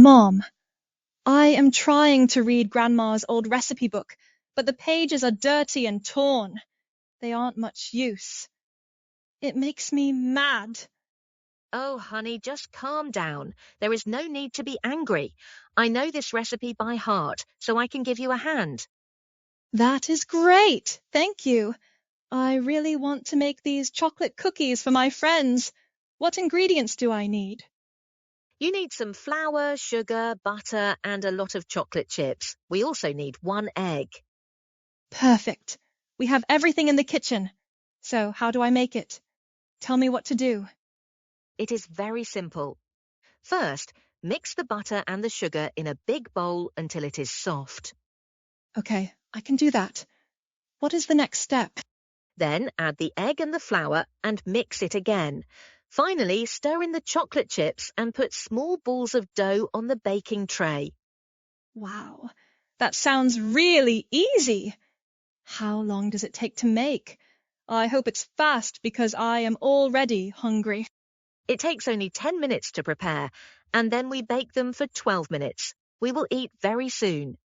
Mom, I am trying to read Grandma's old recipe book, but the pages are dirty and torn. They aren't much use. It makes me mad. Oh, honey, just calm down. There is no need to be angry. I know this recipe by heart, so I can give you a hand. That is great. Thank you. I really want to make these chocolate cookies for my friends. What ingredients do I need? You need some flour, sugar, butter, and a lot of chocolate chips. We also need 1 egg. Perfect. We have everything in the kitchen. So how do I make it? Tell me what to do. It is very simple. First, mix the butter and the sugar in a big bowl until it is soft. Okay, I can do that. What is the next step? Then add the egg and the flour and mix it again. Finally, stir in the chocolate chips and put small balls of dough on the baking tray. Wow, that sounds really easy. How long does it take to make? I hope it's fast because I am already hungry. It takes only 10 minutes to prepare, and then we bake them for 12 minutes. We will eat very soon.